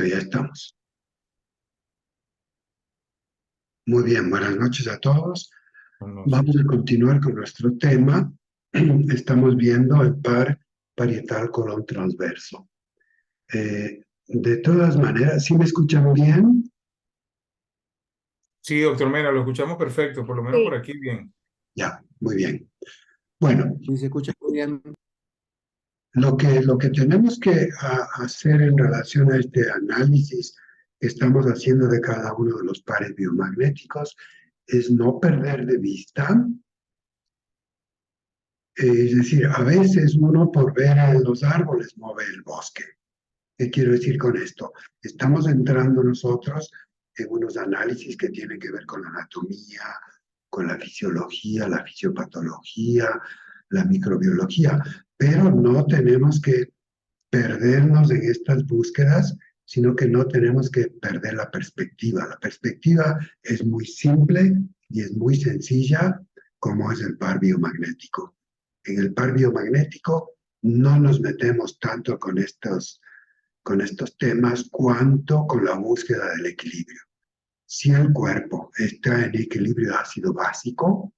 Ya estamos. Muy bien, buenas noches a todos. Vamos Entonces, a continuar con nuestro tema. Estamos viendo el par parietal colon transverso. De todas maneras, ¿sí me escuchan bien? sí, doctor Mena, lo escuchamos perfecto, por lo menos por Sí, aquí bien. Ya, muy bien. Bueno, sí se escucha muy bien. lo que tenemos que hacer en relación a este análisis que estamos haciendo de cada uno de los pares biomagnéticos es no perder de vista. Es decir, a veces uno por ver a los árboles mueve el bosque. ¿Qué quiero decir con esto? Estamos entrando nosotros en unos análisis que tienen que ver con la anatomía, con la fisiología, la fisiopatología, la microbiología, pero no tenemos que perdernos en estas búsquedas, sino que no tenemos que perder la perspectiva. La perspectiva es muy simple y es muy sencilla, como es el par biomagnético. En el par biomagnético no nos metemos tanto con estos temas cuanto con la búsqueda del equilibrio. Si el cuerpo está en equilibrio ácido básico,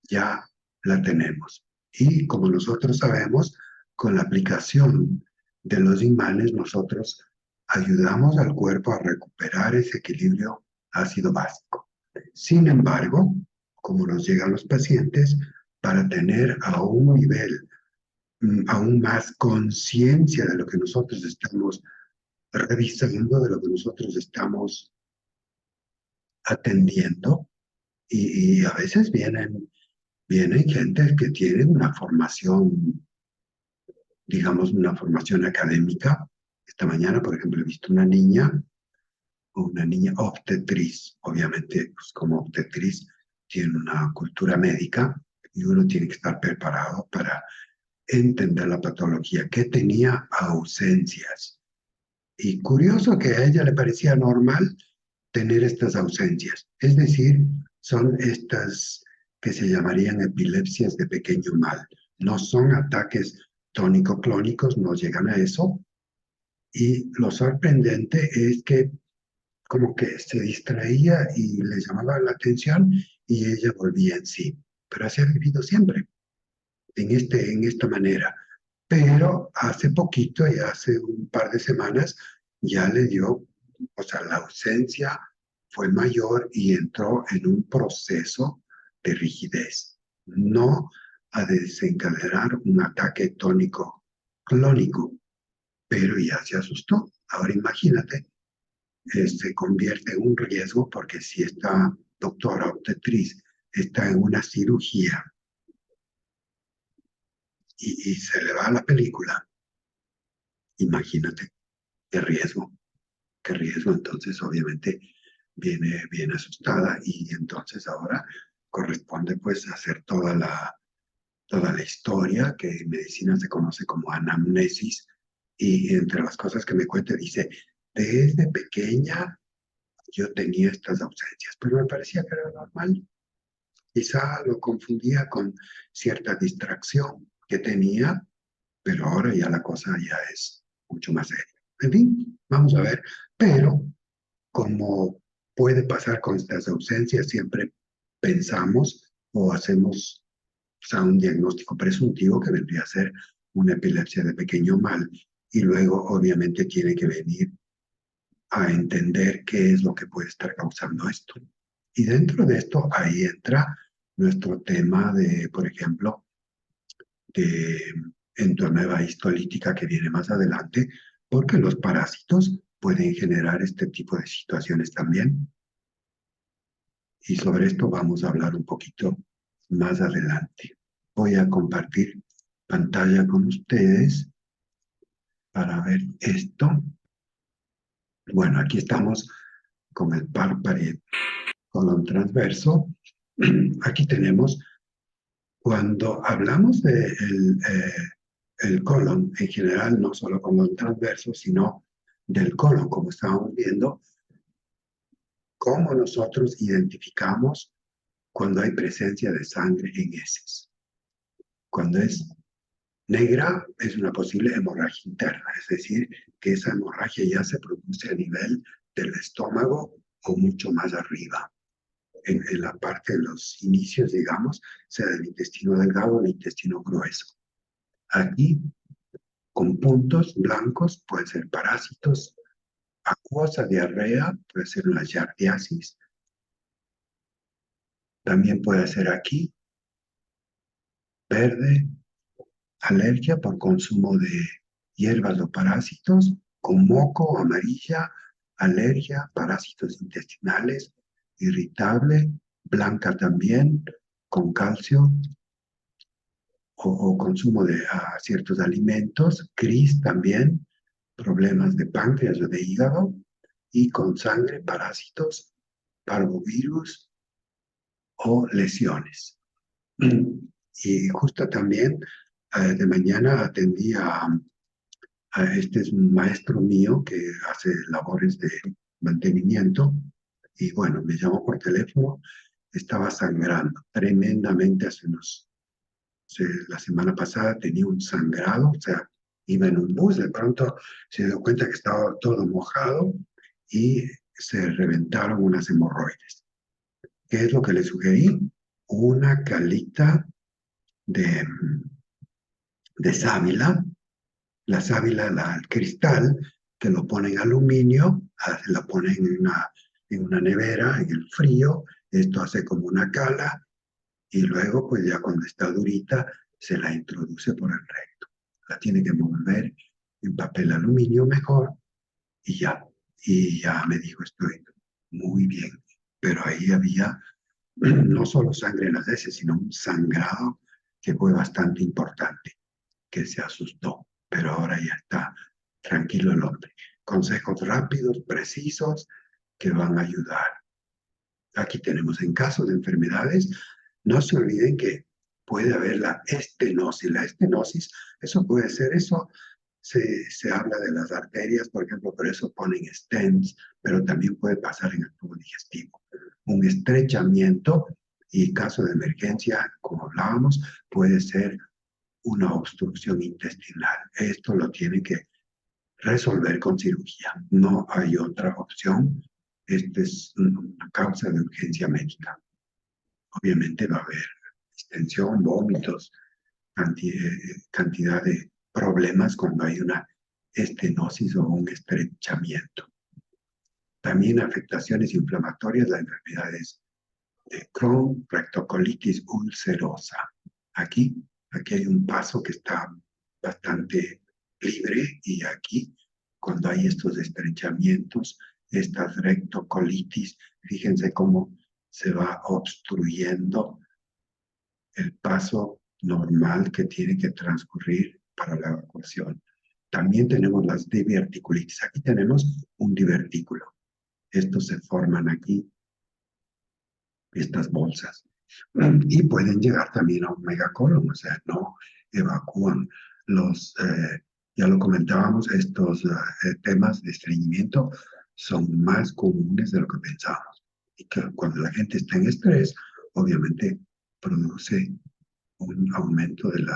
ya la tenemos. Y como nosotros sabemos, con la aplicación de los imanes, nosotros ayudamos al cuerpo a recuperar ese equilibrio ácido básico. Sin embargo, como nos llegan los pacientes, para tener a un nivel aún más conciencia de lo que nosotros estamos revisando, de lo que nosotros estamos atendiendo, y a veces vienen gente que tiene una formación, digamos, una formación académica. Esta mañana, por ejemplo, he visto una niña obstetriz. Obviamente, pues, como obstetriz, tiene una cultura médica y uno tiene que estar preparado para entender la patología, que tenía ausencias. Y curioso que a ella le parecía normal tener estas ausencias. Es decir, son estas que se llamarían epilepsias de pequeño mal. No son ataques tónico-clónicos, no llegan a eso. Y lo sorprendente es que como que se distraía y le llamaba la atención y ella volvía en sí. Pero así ha vivido siempre, en esta manera. Pero hace poquito, y hace un par de semanas, ya le dio, o sea, la ausencia fue mayor y entró en un proceso de rigidez. No a desencadenar un ataque tónico clónico, pero ya se asustó. Ahora imagínate, se convierte en un riesgo porque si esta doctora obstetriz está en una cirugía y se le va la película, imagínate qué riesgo. Entonces, obviamente, viene asustada y entonces ahora corresponde pues hacer toda la historia que en medicina se conoce como anamnesis y entre las cosas que me cuenta dice, desde pequeña yo tenía estas ausencias, pero me parecía que era normal. Quizá lo confundía con cierta distracción que tenía, pero ahora ya la cosa ya es mucho más seria. En fin, vamos a ver, pero como puede pasar con estas ausencias, siempre pensamos o hacemos, o sea, un diagnóstico presuntivo que vendría a ser una epilepsia de pequeño mal y luego obviamente tiene que venir a entender qué es lo que puede estar causando esto. Y dentro de esto ahí entra nuestro tema de, por ejemplo, de entomoeba histolítica que viene más adelante, porque los parásitos pueden generar este tipo de situaciones también. Y sobre esto vamos a hablar un poquito más adelante. Voy a compartir pantalla con ustedes para ver esto. Bueno, aquí estamos con el par pared colon transverso. Aquí tenemos, cuando hablamos de el colon en general, no solo colon transverso, sino del colon, como estábamos viendo, cómo nosotros identificamos cuando hay presencia de sangre en heces. Cuando es Negra es una posible hemorragia interna, es decir, que esa hemorragia ya se produce a nivel del estómago o mucho más arriba, en la parte de los inicios, digamos, sea del intestino delgado o el intestino grueso. Aquí, con puntos blancos, pueden ser parásitos, acuosa, diarrea, puede ser una giardiasis. También puede ser aquí, verde, alergia por consumo de hierbas o parásitos, con moco, amarilla, alergia, parásitos intestinales, irritable, blanca también, con calcio, o consumo de ciertos alimentos, gris también, problemas de páncreas o de hígado, y con sangre, parásitos, parvovirus o lesiones. Y justo también de mañana atendí este es un maestro mío que hace labores de mantenimiento y bueno, me llamó por teléfono, estaba sangrando tremendamente la semana pasada tenía un sangrado, o sea, iba en un bus, de pronto se dio cuenta que estaba todo mojado y se reventaron unas hemorroides. ¿Qué es lo que le sugerí? Una calita de, de sábila, la sábila, el cristal, que lo ponen en aluminio, la ponen en una nevera, en el frío, esto hace como una cala, y luego, pues ya cuando está durita, se la introduce por el recto. La tiene que envolver en papel aluminio mejor, y ya. Y ya me dijo, estoy muy bien. Pero ahí había no solo sangre en las heces, sino un sangrado que fue bastante importante, que se asustó, pero ahora ya está tranquilo el hombre. Consejos rápidos, precisos, que van a ayudar. Aquí tenemos en casos de enfermedades, no se olviden que puede haber la estenosis. La estenosis, eso puede ser, eso se habla de las arterias, por ejemplo, por eso ponen stents, pero también puede pasar en el tubo digestivo. Un estrechamiento y caso de emergencia, como hablábamos, puede ser una obstrucción intestinal. Esto lo tiene que resolver con cirugía. No hay otra opción. Esta es una causa de urgencia médica. Obviamente va a haber distensión, vómitos, cantidad de problemas cuando hay una estenosis o un estrechamiento. También afectaciones inflamatorias, las enfermedades de Crohn, rectocolitis ulcerosa. Aquí hay un paso que está bastante libre y aquí, cuando hay estos estrechamientos, estas rectocolitis, fíjense cómo se va obstruyendo el paso normal que tiene que transcurrir para la evacuación. También tenemos las diverticulitis. Aquí tenemos un divertículo. Estos se forman aquí, estas bolsas. Y pueden llegar también a un megacolon, o sea, no evacúan ya lo comentábamos, estos temas de estreñimiento son más comunes de lo que pensamos. Y que cuando la gente está en estrés, obviamente produce un aumento del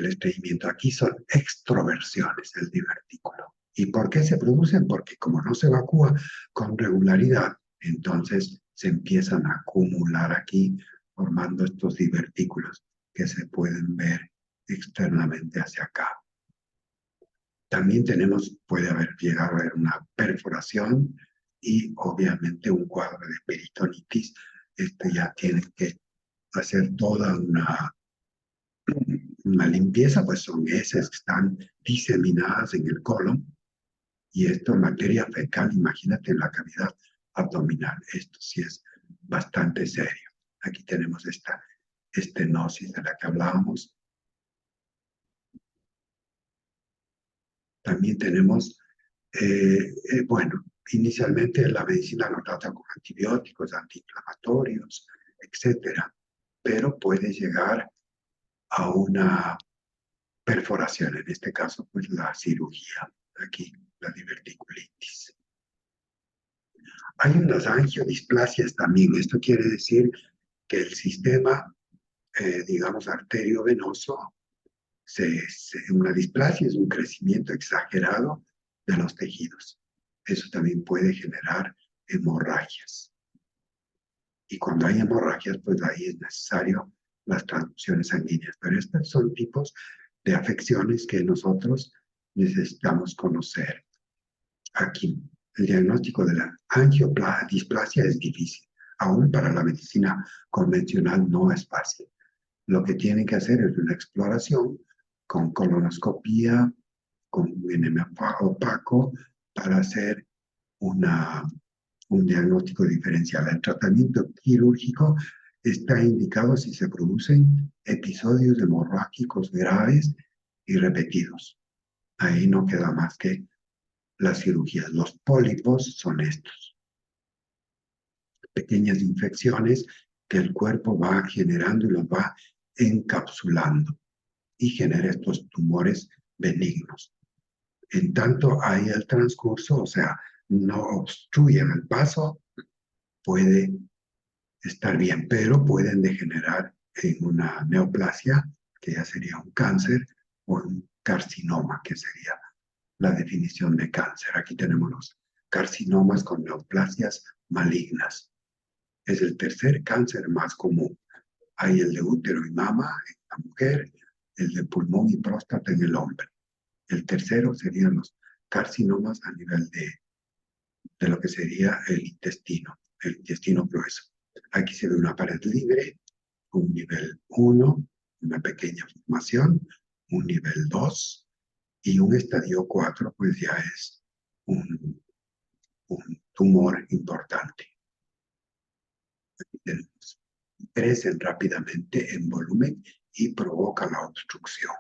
estreñimiento. Aquí son extroversiones del divertículo. ¿Y por qué se producen? Porque como no se evacúa con regularidad, entonces se empiezan a acumular aquí, formando estos divertículos que se pueden ver externamente hacia acá. También puede llegar a haber una perforación y obviamente un cuadro de peritonitis. Ya tiene que hacer toda una limpieza, pues son heces que están diseminadas en el colon y esto en materia fecal, imagínate en la cavidad abdominal. Esto sí es bastante serio. Aquí tenemos esta estenosis de la que hablábamos. También tenemos, bueno, inicialmente la medicina lo trata con antibióticos, antiinflamatorios, etcétera, pero puede llegar a una perforación, en este caso, pues la cirugía, aquí la diverticulitis. Hay unas angiodisplasias también, esto quiere decir que el sistema digamos, arteriovenoso, una displasia es un crecimiento exagerado de los tejidos. Eso también puede generar hemorragias. Y cuando hay hemorragias, pues ahí es necesario las transfusiones sanguíneas. Pero estos son tipos de afecciones que nosotros necesitamos conocer. Aquí, el diagnóstico de la angiodisplasia es difícil. Aún para la medicina convencional no es fácil. Lo que tienen que hacer es una exploración con colonoscopía, con un enema opaco, para hacer un diagnóstico diferencial. El tratamiento quirúrgico está indicado si se producen episodios hemorrágicos graves y repetidos. Ahí no queda más que la cirugía. Los pólipos son estos. Pequeñas infecciones que el cuerpo va generando y los va encapsulando y genera estos tumores benignos. En tanto hay el transcurso, o sea, no obstruyen el paso, puede estar bien, pero pueden degenerar en una neoplasia, que ya sería un cáncer, o un carcinoma, que sería la definición de cáncer. Aquí tenemos los carcinomas con neoplasias malignas. Es el tercer cáncer más común. Hay el de útero y mama en la mujer, el de pulmón y próstata en el hombre. El tercero serían los carcinomas a nivel de lo que sería el intestino grueso. Aquí se ve una pared libre, un nivel 1, una pequeña formación, un nivel 2 y un estadio 4, pues ya es un tumor importante. Aquí tenemos, crecen rápidamente en volumen y provoca la obstrucción.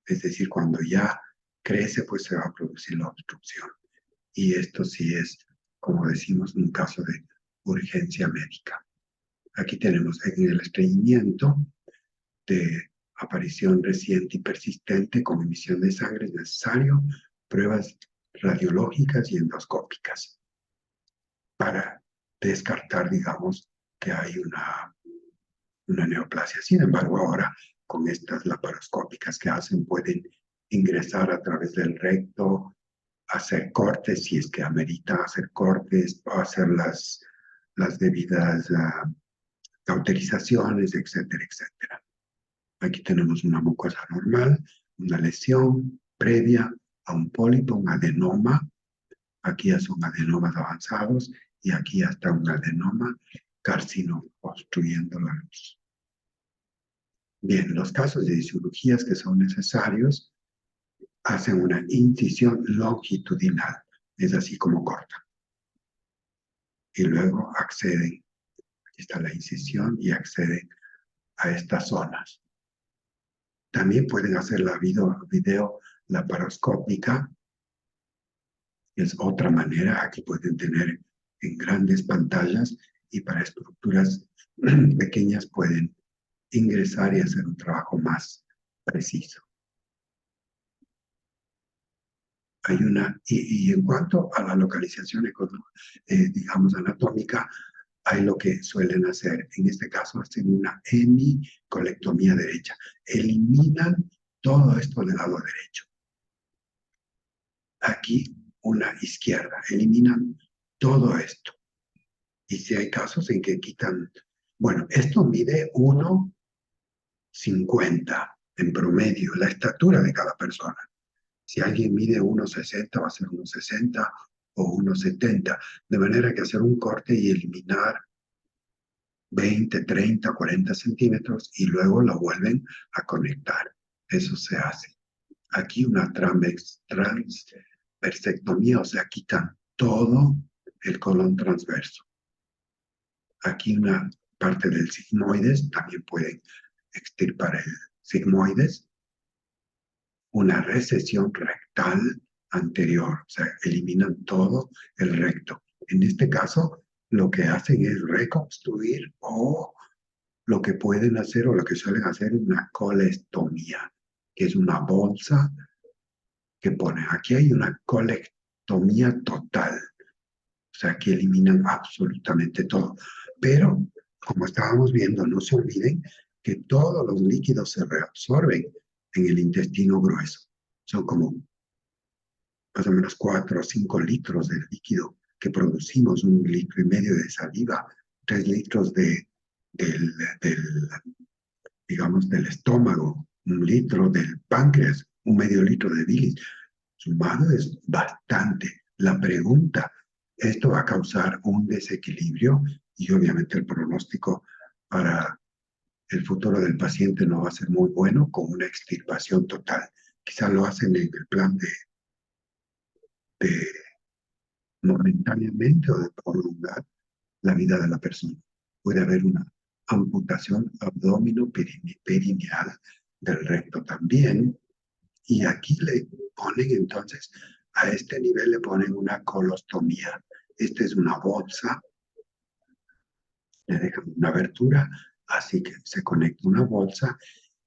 Es decir, cuando ya crece, pues se va a producir la obstrucción. Y esto sí es, como decimos, un caso de urgencia médica. Aquí tenemos en el estreñimiento de aparición reciente y persistente con emisión de sangre es necesario pruebas radiológicas y endoscópicas para descartar, digamos, que hay una neoplasia. Sin embargo, ahora con estas laparoscópicas que hacen, pueden ingresar a través del recto, hacer cortes si es que amerita hacer cortes, o hacer las debidas cauterizaciones, etcétera, etcétera. Aquí tenemos una mucosa normal, una lesión previa a un pólipo, un adenoma. Aquí ya son adenomas avanzados y aquí ya está un adenoma carcinoma obstruyendo la luz. Bien, los casos de cirugías que son necesarios hacen una incisión longitudinal, es así como cortan. Y luego acceden, aquí está la incisión y acceden a estas zonas. También pueden hacer la video laparoscópica, es otra manera. Aquí pueden tener en grandes pantallas y para estructuras pequeñas pueden ingresar y hacer un trabajo más preciso. Hay y en cuanto a la localización, digamos, anatómica, hay lo que suelen hacer. En este caso, hacen una hemicolectomía derecha. Eliminan todo esto del lado derecho. Aquí, una izquierda. Eliminan todo esto. Y si hay casos en que quitan, bueno, esto mide 1,50 en promedio, la estatura de cada persona. Si alguien mide 1,60, va a ser 1,60 o 1,70. De manera que hacer un corte y eliminar 20, 30, 40 centímetros y luego lo vuelven a conectar. Eso se hace. Aquí una transversectomía, o sea, quitan todo el colon transverso. Aquí una parte del sigmoides, también pueden extirpar el sigmoides. Una recesión rectal anterior, o sea, eliminan todo el recto. En este caso, lo que hacen es reconstruir o lo que pueden hacer o lo que suelen hacer es una colestomía, que es una bolsa que ponen. Aquí hay una colectomía total, o sea, que eliminan absolutamente todo. Pero, como estábamos viendo, no se olviden que todos los líquidos se reabsorben en el intestino grueso. Son como más o menos 4 o 5 litros de líquido que producimos, 1,5 litros de saliva, 3 litros del, del, digamos, del estómago, 1 litro del páncreas, 1/2 litro de bilis. Sumado es bastante. La pregunta, esto va a causar un desequilibrio y obviamente el pronóstico para el futuro del paciente no va a ser muy bueno con una extirpación total. Quizá lo hacen en el plan de momentáneamente o de prolongar la vida de la persona. Puede haber una amputación abdomino-perineal del recto también. Y aquí le ponen entonces, a este nivel le ponen una colostomía. Esta es una bolsa, le dejan una abertura, así que se conecta una bolsa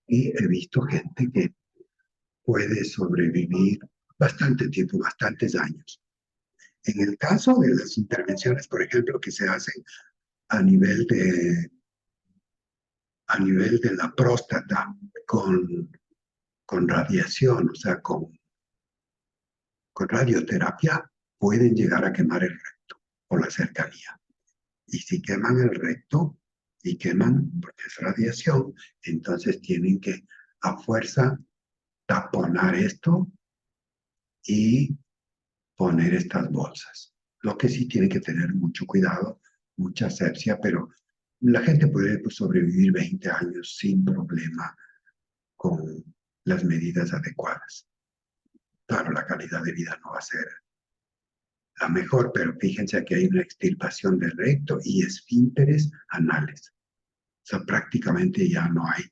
y he visto gente que puede sobrevivir bastante tiempo, bastantes años. En el caso de las intervenciones, por ejemplo, que se hacen a nivel de la próstata con radiación, o sea, con radioterapia, pueden llegar a quemar el recto por la cercanía. Y si queman el recto y queman, porque es radiación, entonces tienen que a fuerza taponar esto y poner estas bolsas. Lo que sí tiene que tener mucho cuidado, mucha asepsia, pero la gente puede pues, sobrevivir 20 años sin problema con las medidas adecuadas. Claro, la calidad de vida no va a ser la mejor, pero fíjense que hay una extirpación del recto y esfínteres anales. O sea, prácticamente ya no hay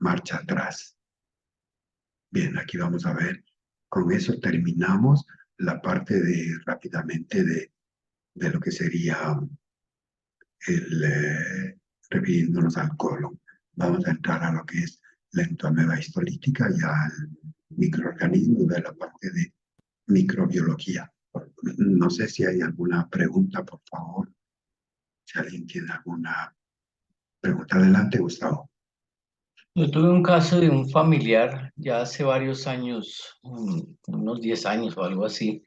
marcha atrás. Bien, aquí vamos a ver, con eso terminamos la parte rápidamente de lo que sería refiriéndonos al colon. Vamos a entrar a lo que es la entomeba histolítica y al microorganismo de la parte de microbiología. No sé si hay alguna pregunta, por favor. Si alguien tiene alguna pregunta, adelante, Gustavo. Yo tuve un caso de un familiar ya hace varios años, unos 10 años o algo así,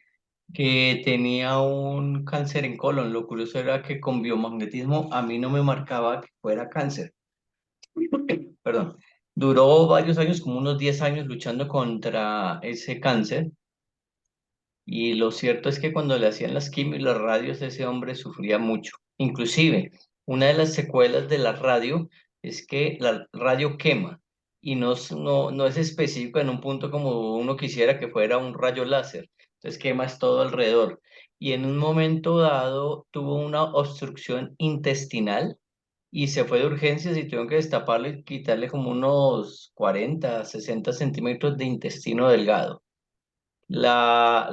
que tenía un cáncer en colon. Lo curioso era que con biomagnetismo a mí no me marcaba que fuera cáncer. Perdón. Duró varios años, como unos 10 años luchando contra ese cáncer. Y lo cierto es que cuando le hacían las quimios y las radios, ese hombre sufría mucho. Inclusive, una de las secuelas de la radio es que la radio quema y no es específico en un punto como uno quisiera que fuera un rayo láser. Entonces quemas todo alrededor. Y en un momento dado tuvo una obstrucción intestinal y se fue de urgencias y tuvieron que destaparlo y quitarle como unos 40, 60 centímetros de intestino delgado. La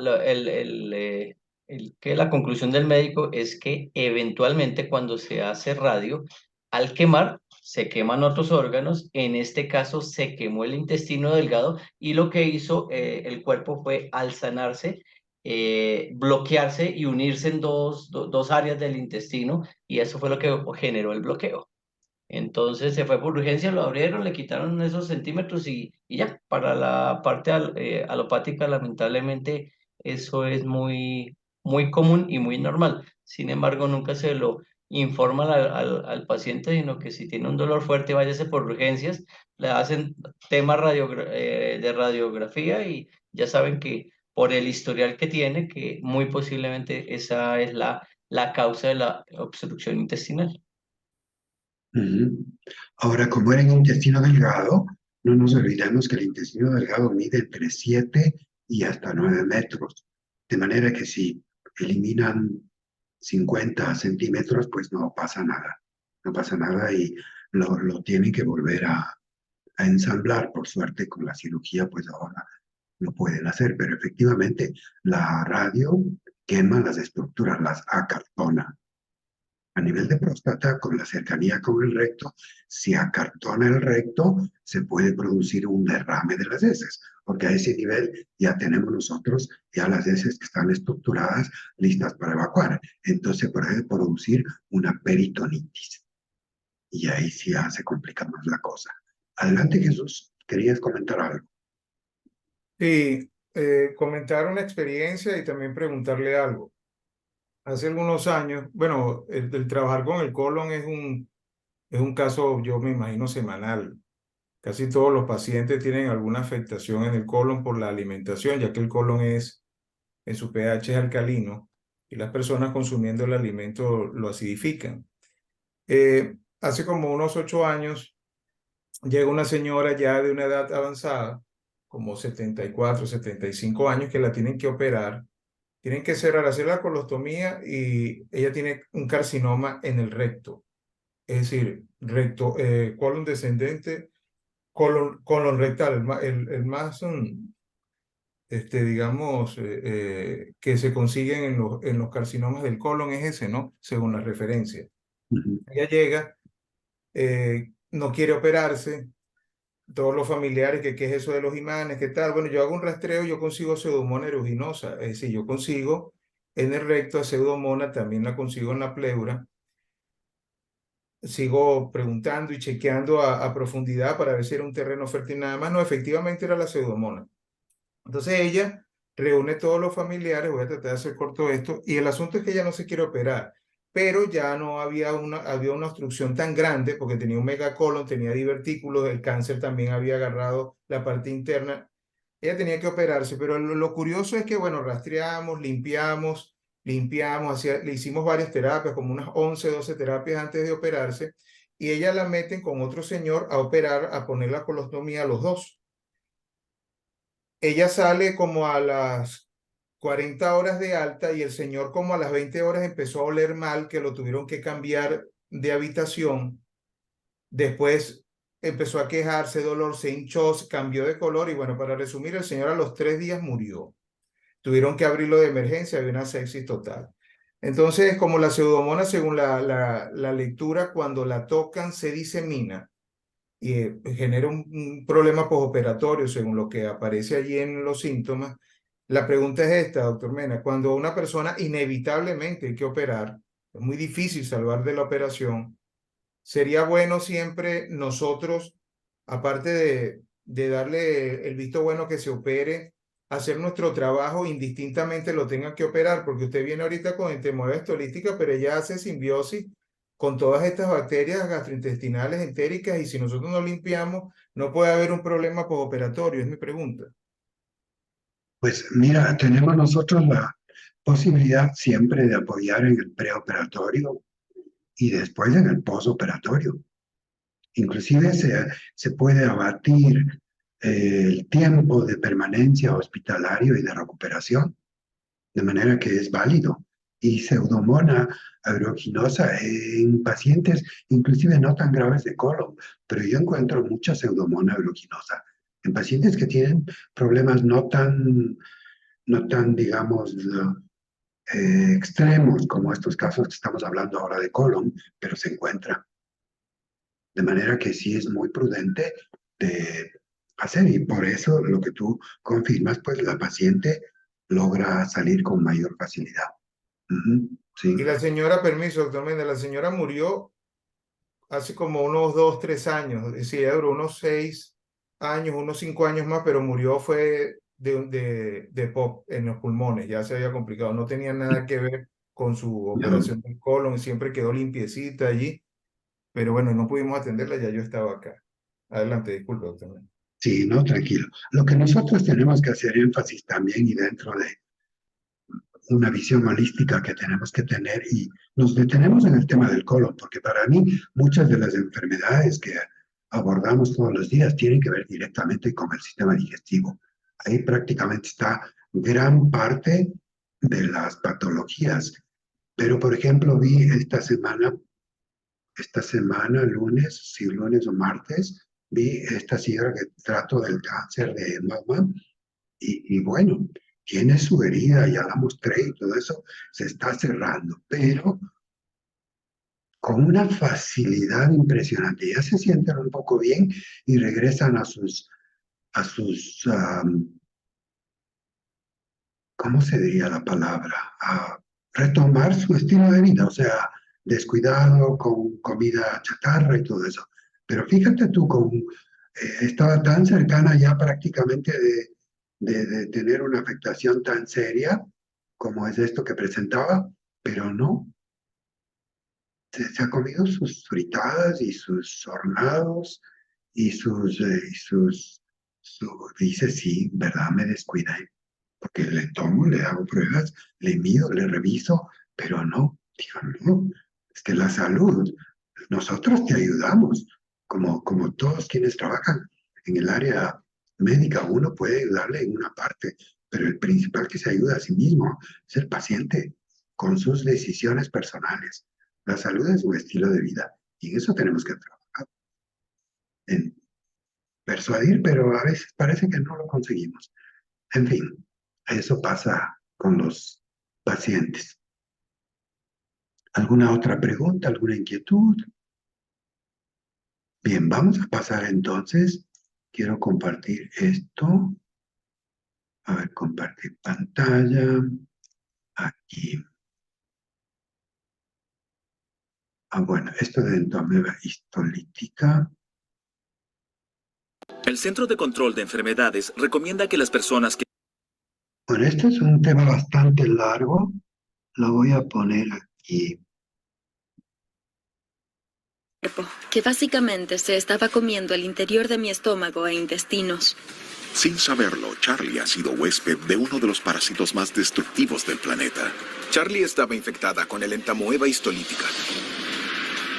conclusión del médico es que eventualmente cuando se hace radio, al quemar, se queman otros órganos, en este caso se quemó el intestino delgado y lo que hizo el cuerpo fue al sanarse, bloquearse y unirse en dos áreas del intestino y eso fue lo que generó el bloqueo. Entonces se fue por urgencia, lo abrieron, le quitaron esos centímetros y ya, para la parte alopática, lamentablemente, eso es muy común y muy normal. Sin embargo, nunca se lo informa al paciente, sino que si tiene un dolor fuerte, váyase por urgencias, le hacen tema de radiografía y ya saben que por el historial que tiene, que muy posiblemente esa es la causa de la obstrucción intestinal. Ujú. Ahora, como era en intestino delgado, no nos olvidemos que el intestino delgado mide entre 7 y hasta 9 metros. De manera que si eliminan 50 centímetros, pues no pasa nada. No pasa nada y lo tienen que volver a ensamblar. Por suerte, con la cirugía, pues ahora lo pueden hacer. Pero efectivamente, la radio quema las estructuras, las acartona. A nivel de próstata, con la cercanía con el recto, si acartona el recto, se puede producir un derrame de las heces, porque a ese nivel ya tenemos nosotros ya las heces que están estructuradas, listas para evacuar. Entonces puede producir una peritonitis. y ahí sí ya se complica más la cosa. Adelante, Jesús, ¿querías comentar algo? Sí, comentar una experiencia y también preguntarle algo. Hace algunos años, bueno, el trabajar con el colon es un caso, yo me imagino, semanal. Casi todos los pacientes tienen alguna afectación en el colon por la alimentación, ya que el colon en su pH es alcalino y las personas consumiendo el alimento lo acidifican. Hace como unos 8 años llega una señora ya de una edad avanzada, como 74, 75 años, que la tienen que operar. Tienen que cerrar, hacer la colostomía y ella tiene un carcinoma en el recto. Es decir, recto, colon descendente, colon rectal, el más, digamos, que se consiguen en los carcinomas del colon es ese, ¿no? Según la referencia. Ujú. Ella llega, no quiere operarse, todos los familiares, que qué es eso de los imanes, qué tal. Bueno, yo hago un rastreo, yo consigo Pseudomonas aeruginosa, es decir, yo consigo en el recto a Pseudomonas, también la consigo en la pleura. Sigo preguntando y chequeando a profundidad para ver si era un terreno fértil nada más. No, efectivamente era la Pseudomonas. Entonces ella reúne todos los familiares, voy a tratar de hacer corto esto, y el asunto es que ella no se quiere operar, pero ya no había una obstrucción tan grande porque tenía un megacolon, tenía divertículos, el cáncer también había agarrado la parte interna. Ella tenía que operarse, pero lo curioso es que, bueno, rastreamos, limpiamos, le hicimos varias terapias, como unas 11, 12 terapias antes de operarse, y ella la meten con otro señor a operar, a poner la colostomía a los dos. Ella sale como a las 40 horas de alta y el señor como a las 20 horas empezó a oler mal, que lo tuvieron que cambiar de habitación. Después empezó a quejarse, dolor, se hinchó, cambió de color y bueno, para resumir, el señor a los 3 días murió. Tuvieron que abrirlo de emergencia, había una sepsis total. Entonces, como la pseudomonas, según la lectura, cuando la tocan se disemina y genera un problema postoperatorio, según lo que aparece allí en los síntomas. La pregunta es esta, doctor Mena, cuando una persona inevitablemente hay que operar, es muy difícil salvar de la operación, sería bueno siempre nosotros, aparte de darle el visto bueno que se opere, hacer nuestro trabajo indistintamente lo tengan que operar, porque usted viene ahorita con entemoeba estolística, pero ella hace simbiosis con todas estas bacterias gastrointestinales entéricas y si nosotros no limpiamos, no puede haber un problema postoperatorio, es mi pregunta. Pues mira, tenemos nosotros la posibilidad siempre de apoyar en el preoperatorio y después en el postoperatorio. Inclusive se puede abatir el tiempo de permanencia hospitalario y de recuperación, de manera que es válido. Y Pseudomonas aeruginosa en pacientes inclusive no tan graves de colon, pero yo encuentro mucha Pseudomonas aeruginosa en pacientes que tienen problemas no tan, digamos, extremos como estos casos que estamos hablando ahora de colon, pero se encuentra. De manera que sí es muy prudente de hacer y por eso lo que tú confirmas, pues la paciente logra salir con mayor facilidad. Ujú, Y sí, la señora, permiso, doctor Méndez, la señora murió hace como unos 2, 3 años, es decir, ella duró unos 6 años, unos 5 años más, pero murió fue de POP en los pulmones, ya se había complicado, no tenía nada que ver con su no, operación del colon, siempre quedó limpiecita allí, pero bueno, no pudimos atenderla, ya yo estaba acá. Adelante, disculpe, doctor. sí, no, tranquilo. Lo que nosotros tenemos que hacer énfasis también y dentro de una visión holística que tenemos que tener y nos detenemos en el tema del colon, porque para mí muchas de las enfermedades que abordamos todos los días tienen que ver directamente con el sistema digestivo. Ahí prácticamente está gran parte de las patologías. Pero, por ejemplo, vi esta semana, lunes, si lunes o martes, vi esta cifra que trato del cáncer de mama y bueno, tiene su herida, ya la mostré y todo eso se está cerrando, pero con una facilidad impresionante. Ya se sienten un poco bien y regresan a sus, ¿cómo se diría la palabra? A retomar su estilo de vida, o sea, descuidado con comida chatarra y todo eso. Pero fíjate tú, estaba tan cercana ya prácticamente de tener una afectación tan seria como es esto que presentaba, pero no. Se ha comido sus fritadas y sus hornados y dice, sí, ¿verdad? Me descuidé. Porque le tomo, le hago pruebas, le mido, le reviso, pero no, digo, no, es que la salud, nosotros te ayudamos, como todos quienes trabajan en el área médica, uno puede ayudarle en una parte, pero el principal que se ayuda a sí mismo es el paciente con sus decisiones personales. La salud es un estilo de vida y en eso tenemos que trabajar, en persuadir, pero a veces parece que no lo conseguimos. En fin, eso pasa con los pacientes. ¿Alguna otra pregunta, alguna inquietud? Bien, vamos a pasar entonces. Quiero compartir esto. A ver, compartir pantalla. Aquí. Bueno, esto de entomeba histolítica. El Centro de Control de Enfermedades recomienda que las personas que... Bueno, este es un tema bastante largo. Lo voy a poner aquí. Que básicamente se estaba comiendo el interior de mi estómago e intestinos. Sin saberlo, Charlie ha sido huésped de uno de los parásitos más destructivos del planeta. Charlie estaba infectada con el entamoeba histolítica.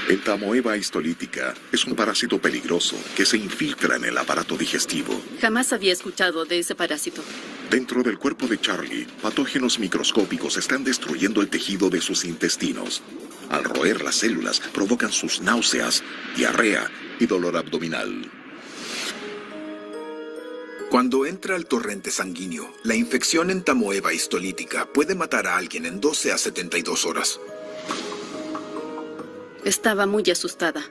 Entamoeba histolítica es un parásito peligroso que se infiltra en el aparato digestivo. Jamás había escuchado de ese parásito. Dentro del cuerpo de Charlie, patógenos microscópicos están destruyendo el tejido de sus intestinos. Al roer las células, provocan sus náuseas, diarrea y dolor abdominal. Cuando entra al torrente sanguíneo, la infección entamoeba histolítica puede matar a alguien en 12 a 72 horas. Estaba muy asustada.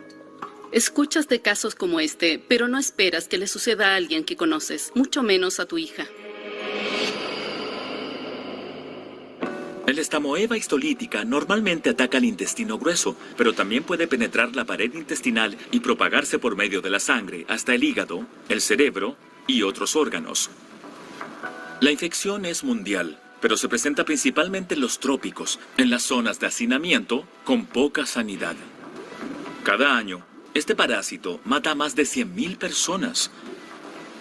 Escuchas de casos como este, pero no esperas que le suceda a alguien que conoces, mucho menos a tu hija. El estamoeba histolítica normalmente ataca el intestino grueso, pero también puede penetrar la pared intestinal y propagarse por medio de la sangre hasta el hígado, el cerebro y otros órganos. La infección es mundial, pero se presenta principalmente en los trópicos, en las zonas de hacinamiento con poca sanidad. Cada año, este parásito mata a más de 100.000 personas,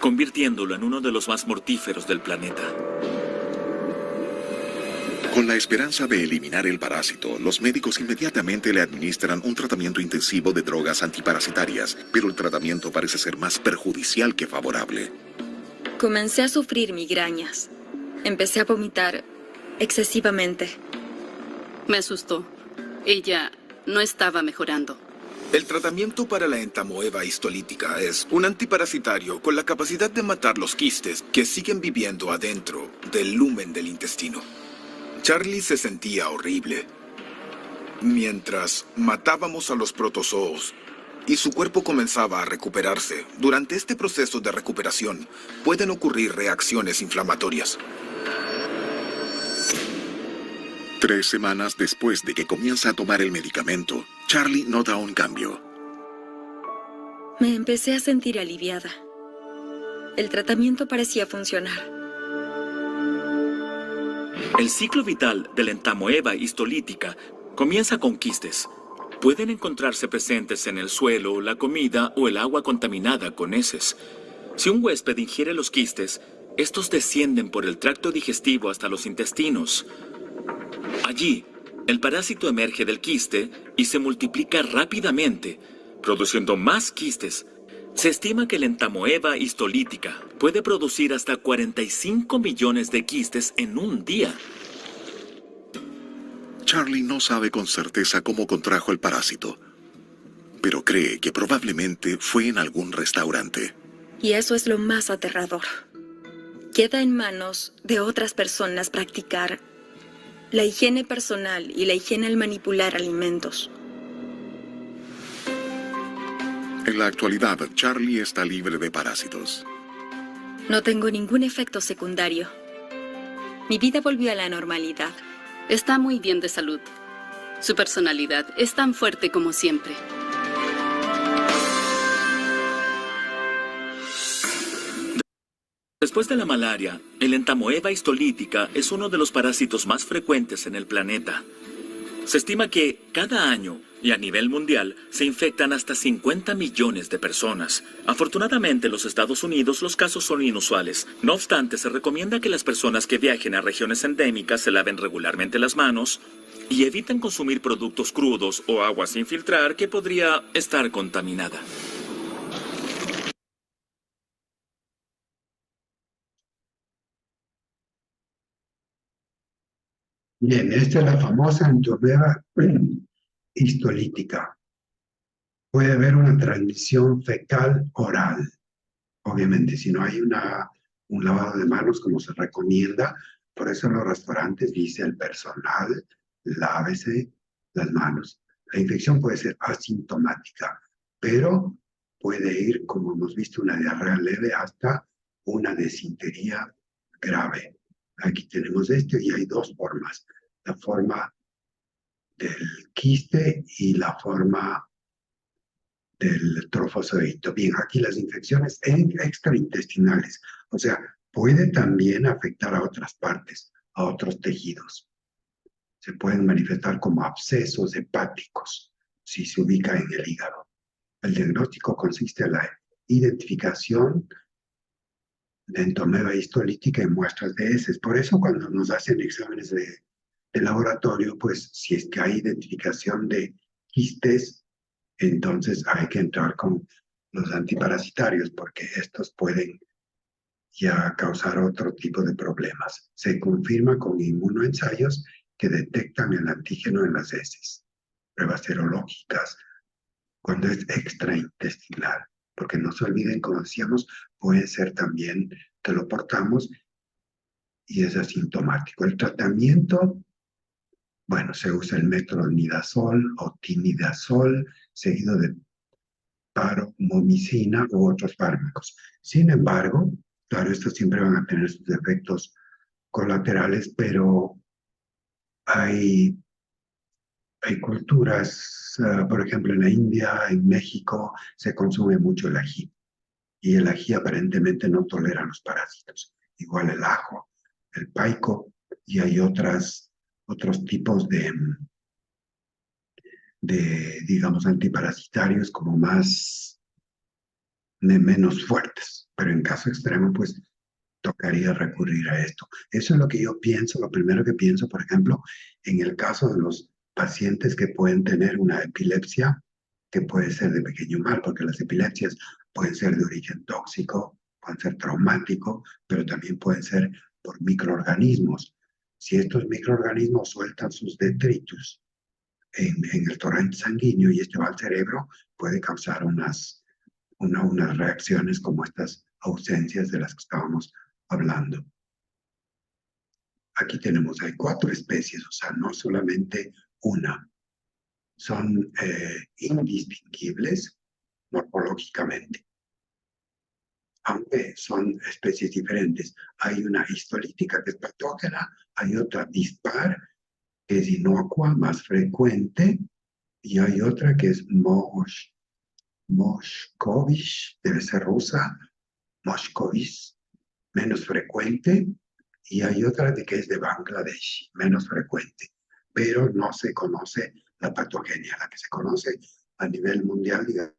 convirtiéndolo en uno de los más mortíferos del planeta. Con la esperanza de eliminar el parásito, los médicos inmediatamente le administran un tratamiento intensivo de drogas antiparasitarias, pero el tratamiento parece ser más perjudicial que favorable. Comencé a sufrir migrañas. Empecé a vomitar excesivamente. Me asustó. Ella no estaba mejorando. El tratamiento para la entamoeba histolítica es un antiparasitario con la capacidad de matar los quistes que siguen viviendo adentro del lumen del intestino. Charlie se sentía horrible. Mientras matábamos a los protozoos y su cuerpo comenzaba a recuperarse, durante este proceso de recuperación pueden ocurrir reacciones inflamatorias. 3 semanas después de que comienza a tomar el medicamento, Charlie nota un cambio. Me empecé a sentir aliviada. El tratamiento parecía funcionar. El ciclo vital de la entamoeba histolítica comienza con quistes. Pueden encontrarse presentes en el suelo, la comida o el agua contaminada con heces. Si un huésped ingiere los quistes, estos descienden por el tracto digestivo hasta los intestinos. Allí, el parásito emerge del quiste y se multiplica rápidamente, produciendo más quistes. Se estima que la entamoeba histolítica puede producir hasta 45 millones de quistes en un día. Charlie no sabe con certeza cómo contrajo el parásito, pero cree que probablemente fue en algún restaurante. Y eso es lo más aterrador. Queda en manos de otras personas practicar la higiene personal y la higiene al manipular alimentos. En la actualidad, Charlie está libre de parásitos. No tengo ningún efecto secundario. Mi vida volvió a la normalidad. Está muy bien de salud. Su personalidad es tan fuerte como siempre. Después de la malaria, el entamoeba histolítica es uno de los parásitos más frecuentes en el planeta. Se estima que cada año y a nivel mundial se infectan hasta 50 millones de personas. Afortunadamente en los Estados Unidos los casos son inusuales. No obstante, se recomienda que las personas que viajen a regiones endémicas se laven regularmente las manos y eviten consumir productos crudos o agua sin filtrar que podría estar contaminada. Bien, esta es la famosa entamoeba histolítica. Puede haber una transmisión fecal oral. Obviamente, si no hay un lavado de manos como se recomienda, por eso en los restaurantes dice el personal, lávese las manos. La infección puede ser asintomática, pero puede ir, como hemos visto, una diarrea leve hasta una desintería grave. Aquí tenemos y hay dos formas. La forma del quiste y la forma del trofozoito. Bien, aquí las infecciones extraintestinales, o sea, puede también afectar a otras partes, a otros tejidos. Se pueden manifestar como abscesos hepáticos si se ubica en el hígado. El diagnóstico consiste en la identificación de entamoeba histolítica en muestras de heces. Por eso cuando nos hacen exámenes de laboratorio, pues si es que hay identificación de quistes, entonces hay que entrar con los antiparasitarios porque estos pueden ya causar otro tipo de problemas. Se confirma con inmunoensayos que detectan el antígeno en las heces, pruebas serológicas, cuando es extraintestinal. Porque no se olviden, como decíamos, puede ser también que lo portamos y es asintomático. El tratamiento, bueno, se usa el metronidazol o tinidazol, seguido de paromomicina u otros fármacos. Sin embargo, claro, estos siempre van a tener sus efectos colaterales, pero hay culturas, por ejemplo, en la India, en México, se consume mucho el ají. Y el ají aparentemente no tolera los parásitos. Igual el ajo, el paico, y hay otros tipos de, digamos, antiparasitarios como menos fuertes. Pero en caso extremo, pues tocaría recurrir a esto. Eso es lo que yo pienso, lo primero que pienso, por ejemplo, en el caso de los pacientes que pueden tener una epilepsia, que puede ser de pequeño mal, porque las epilepsias pueden ser de origen tóxico, pueden ser traumático, pero también pueden ser por microorganismos. Si estos microorganismos sueltan sus detritus en el torrente sanguíneo y este va al cerebro, puede causar unas reacciones como estas ausencias de las que estábamos hablando. Aquí hay 4 especies, o sea, no solamente una. Son indistinguibles morfológicamente, aunque son especies diferentes. Hay una histolítica que es patógena, hay otra dispar, que es inocua, más frecuente, y hay otra que es Moscovich, debe ser rusa, Moscovich, menos frecuente, y hay otra que es de Bangladesh, menos frecuente, pero no se conoce la patogenia. La que se conoce a nivel mundial, digamos,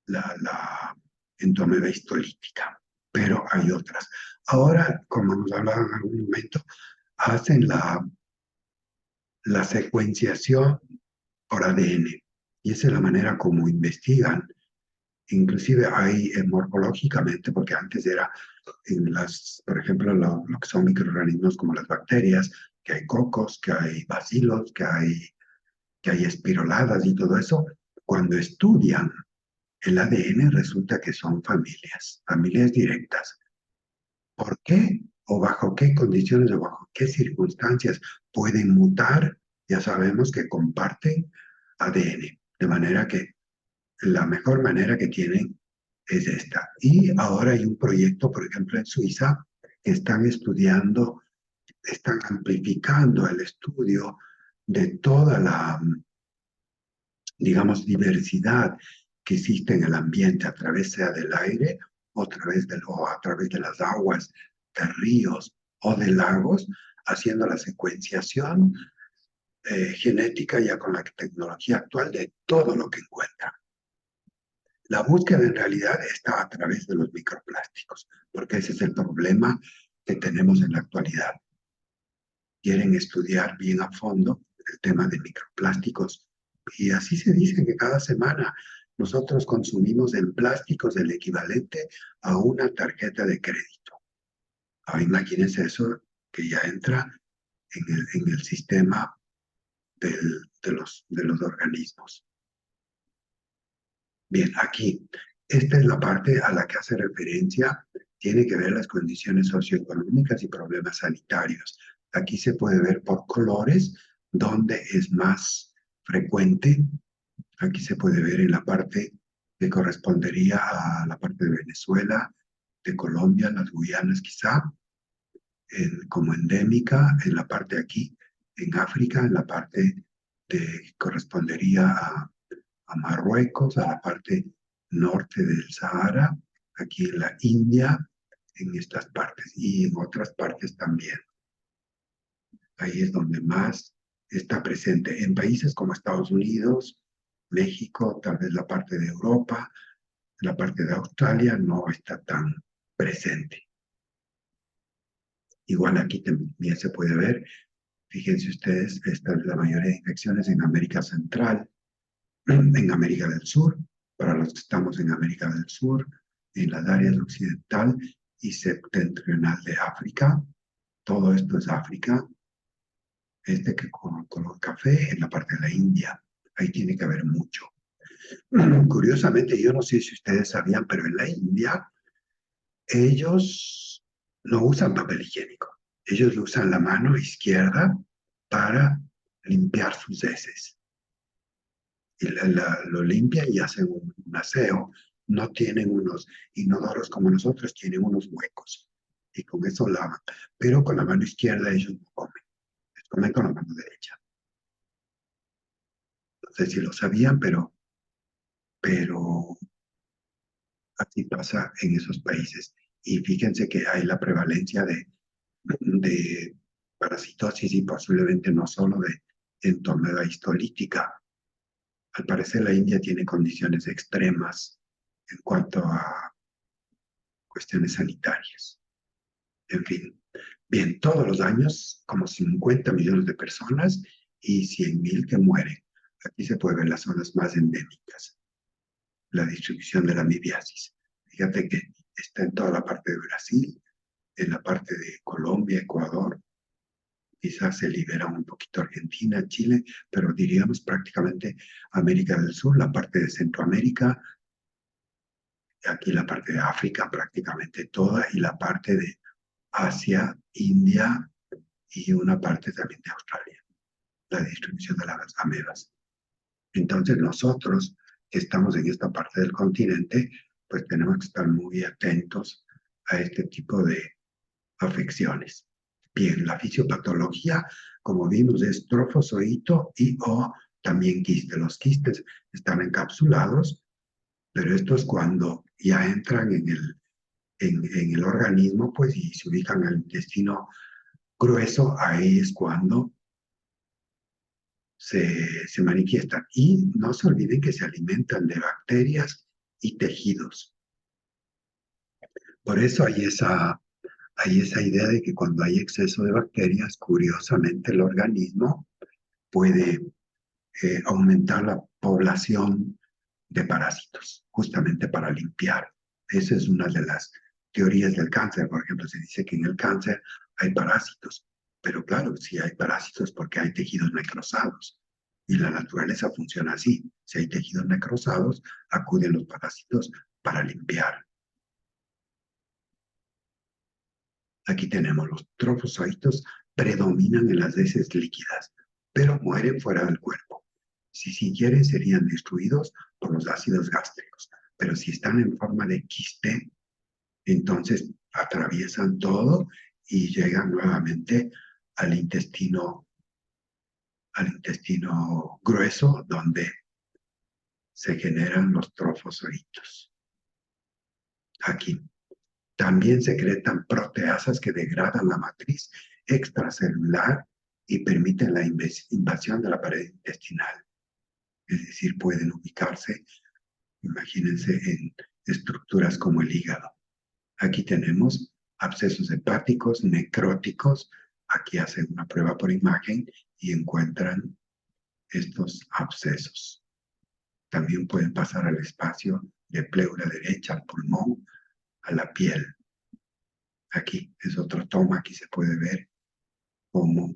la entamoeba histolítica, pero hay otras. Ahora, como nos hablaban en algún momento, hacen la secuenciación por ADN, y esa es la manera como investigan. Inclusive hay morfológicamente, porque antes era por ejemplo, lo que son microorganismos como las bacterias, que hay cocos, que hay bacilos, que hay espiroladas y todo eso. Cuando estudian el ADN resulta que son familias directas. ¿Por qué? ¿O bajo qué condiciones o bajo qué circunstancias pueden mutar? Ya sabemos que comparten ADN, de manera que la mejor manera que tienen es esta. Y ahora hay un proyecto, por ejemplo, en Suiza, que están estudiando están amplificando el estudio de toda la, digamos, diversidad que existe en el ambiente, a través sea del aire o a través de las aguas, de ríos o de lagos, haciendo la secuenciación genética ya con la tecnología actual de todo lo que encuentran. La búsqueda en realidad está a través de los microplásticos, porque ese es el problema que tenemos en la actualidad. Quieren estudiar bien a fondo el tema de microplásticos, y así se dice que cada semana nosotros consumimos en plásticos el equivalente a una tarjeta de crédito. Ahora imagínense eso, que ya entra en el sistema de los organismos. Bien, aquí, esta es la parte a la que hace referencia, tiene que ver las condiciones socioeconómicas y problemas sanitarios. Aquí se puede ver por colores dónde es más frecuente. Aquí se puede ver en la parte que correspondería a la parte de Venezuela, de Colombia, las Guyanas quizá, como endémica, en la parte aquí, en África, en la parte que correspondería a Marruecos, a la parte norte del Sahara, aquí en la India, en estas partes y en otras partes también. Ahí es donde más está presente. En países como Estados Unidos, México, tal vez la parte de Europa, la parte de Australia no está tan presente. Igual aquí también se puede ver, fíjense ustedes, la mayoría de infecciones en América Central, en América del Sur, para los que estamos en América del Sur, en las áreas occidental y septentrional de África. Todo esto es África. Que con color café en la parte de la India. Ahí tiene que haber mucho. Curiosamente, yo no sé si ustedes sabían, pero en la India ellos no usan papel higiénico. Ellos usan la mano izquierda para limpiar sus heces. Y lo limpian y hacen un aseo. No tienen unos inodoros como nosotros, tienen unos huecos. Y con eso lavan. Pero con la mano izquierda ellos no comen. Comen con la mano derecha. No sé si lo sabían, pero así pasa en esos países. Y fíjense que hay la prevalencia de parasitosis y posiblemente no solo de entomóeba histolítica. Al parecer la India tiene condiciones extremas en cuanto a cuestiones sanitarias. En fin, bien, todos los años como 50 millones de personas y 100.000 que mueren. Aquí se puede ver las zonas más endémicas, la distribución de la amibiasis. Fíjate que está en toda la parte de Brasil, en la parte de Colombia, Ecuador, quizás se libera un poquito Argentina, Chile, pero diríamos prácticamente América del Sur, la parte de Centroamérica, aquí la parte de África prácticamente toda, y la parte de Asia, India y una parte también de Australia, la distribución de las amebas. Entonces nosotros que estamos en esta parte del continente, pues tenemos que estar muy atentos a este tipo de afecciones. Bien, la fisiopatología, como vimos, es trofozoito y o también quiste. Los quistes están encapsulados, pero esto es cuando ya entran en el organismo, pues, y se ubican al intestino grueso, ahí es cuando se manifiestan. Y no se olviden que se alimentan de bacterias y tejidos. Por eso hay esa idea de que cuando hay exceso de bacterias, curiosamente el organismo puede aumentar la población de parásitos, justamente para limpiar. Esa es una de las teorías del cáncer. Por ejemplo, se dice que en el cáncer hay parásitos, pero claro, si hay parásitos porque hay tejidos necrosados. Y la naturaleza funciona así. Si hay tejidos necrosados, acuden los parásitos para limpiar. Aquí tenemos los trofozoitos, predominan en las heces líquidas, pero mueren fuera del cuerpo. Si siguieran, serían destruidos por los ácidos gástricos, pero si están en forma de quiste, entonces atraviesan todo y llegan nuevamente al intestino grueso, donde se generan los trofosoritos. Aquí también secretan proteasas que degradan la matriz extracelular y permiten la invasión de la pared intestinal. Es decir, pueden ubicarse, imagínense, en estructuras como el hígado. Aquí tenemos abscesos hepáticos, necróticos. Aquí hacen una prueba por imagen y encuentran estos abscesos. También pueden pasar al espacio de pleura derecha, al pulmón, a la piel. Aquí es otro toma, aquí se puede ver cómo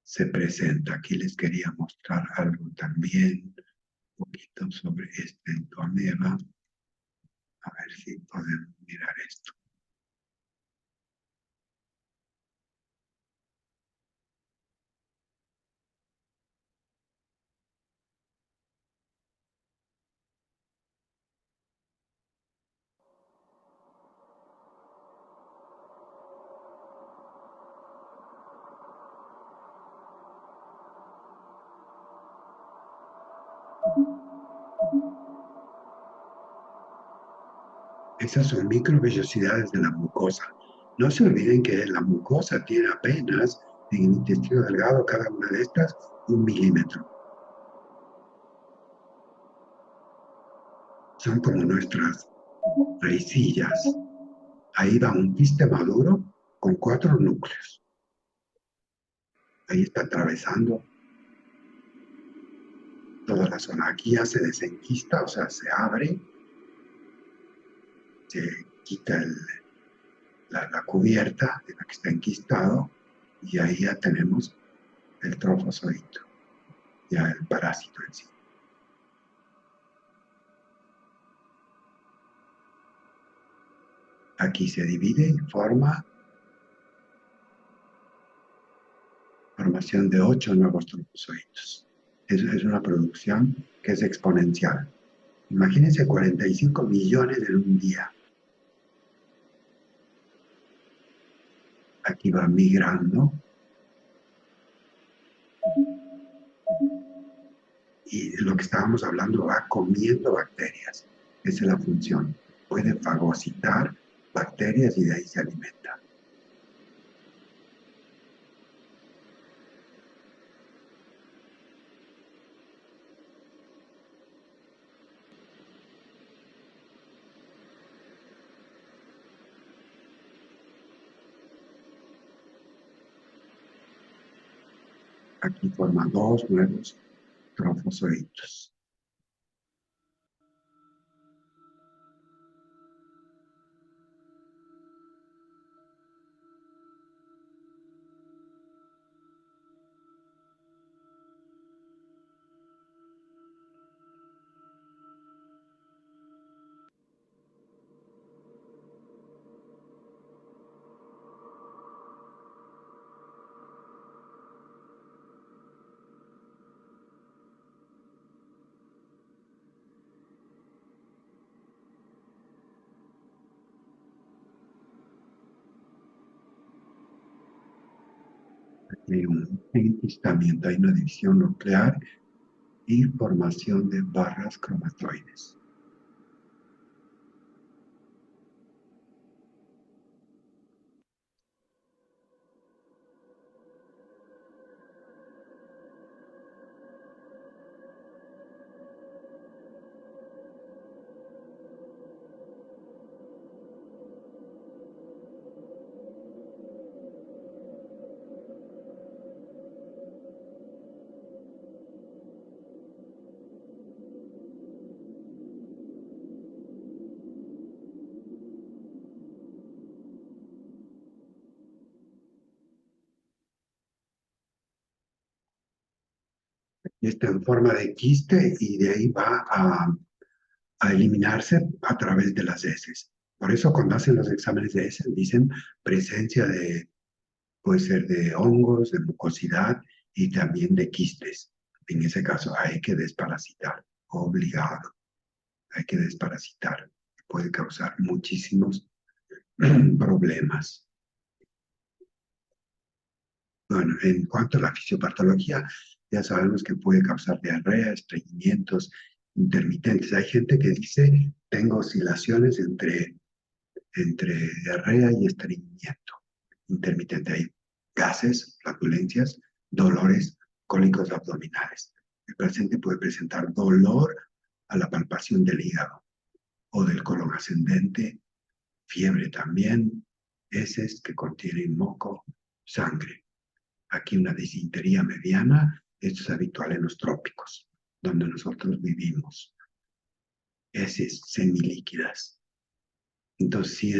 se presenta. Aquí les quería mostrar algo también, un poquito sobre este entoameba. A ver si podemos mirar esto. Esas son microvellosidades de la mucosa. No se olviden que la mucosa tiene apenas en el intestino delgado, cada una de estas, 1 milímetro. Son como nuestras raicillas. Ahí va un quiste maduro con 4 núcleos. Ahí está atravesando toda la zona. Aquí ya se desenquista, o sea, se abre, se quita la cubierta de la que está enquistado y ahí ya tenemos el trofozoito, ya el parásito en sí. Aquí se divide y formación de 8 nuevos trofozoitos. Es una producción que es exponencial. Imagínense 45 millones en un día. Aquí va migrando. Y lo que estábamos hablando va comiendo bacterias. Esa es la función. Puede fagocitar bacterias y de ahí se alimenta. Aquí forma 2 nuevos trofozoitos. Hay un enquistamiento, hay una división nuclear y formación de barras cromatoides. Está en forma de quiste y de ahí va a eliminarse a través de las heces. Por eso cuando hacen los exámenes de heces dicen presencia de, puede ser de hongos, de mucosidad y también de quistes. En ese caso hay que desparasitar, obligado. Hay que desparasitar. Puede causar muchísimos problemas. Bueno, en cuanto a la fisiopatología, ya sabemos que puede causar diarrea, estreñimientos intermitentes. Hay gente que dice, tengo oscilaciones entre diarrea y estreñimiento intermitente. Hay gases, flatulencias, dolores, cólicos abdominales. El paciente puede presentar dolor a la palpación del hígado o del colon ascendente, fiebre también, heces que contienen moco, sangre. Aquí una disentería mediana, esto es habitual en los trópicos, donde nosotros vivimos. Heces semilíquidas. Entonces sí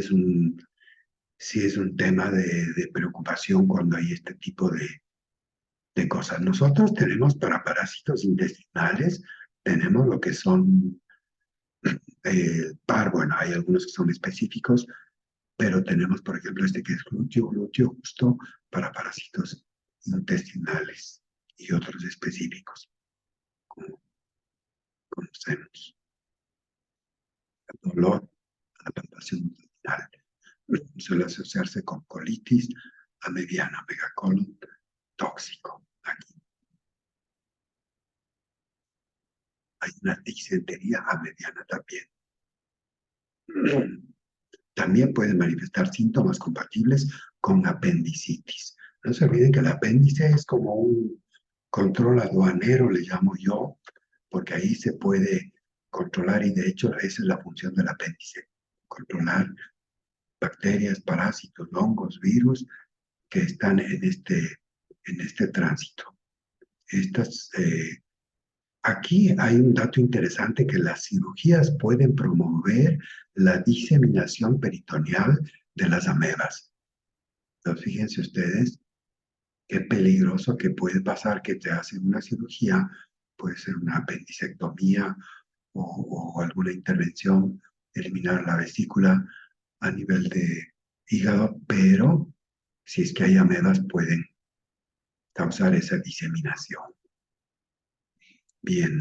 es un tema de preocupación cuando hay este tipo de cosas. Nosotros tenemos para parásitos intestinales, tenemos lo que son bueno, hay algunos que son específicos, pero tenemos, por ejemplo, este que es glúteo justo para parásitos intestinales y otros específicos, como conocemos. El dolor, la palpación intestinal, suele asociarse con colitis a mediana, megacolon tóxico. Aquí hay una disentería a mediana también. También pueden manifestar síntomas compatibles con apendicitis. No se olviden que el apéndice es como un control aduanero, le llamo yo, porque ahí se puede controlar y de hecho esa es la función del apéndice, controlar bacterias, parásitos, hongos, virus que están en este tránsito. Aquí hay un dato interesante que las cirugías pueden promover la diseminación peritoneal de las amebas. Entonces, fíjense ustedes qué peligroso que puede pasar que te hacen una cirugía, puede ser una apendicectomía o alguna intervención, eliminar la vesícula a nivel de hígado, pero si es que hay amebas pueden causar esa diseminación. Bien,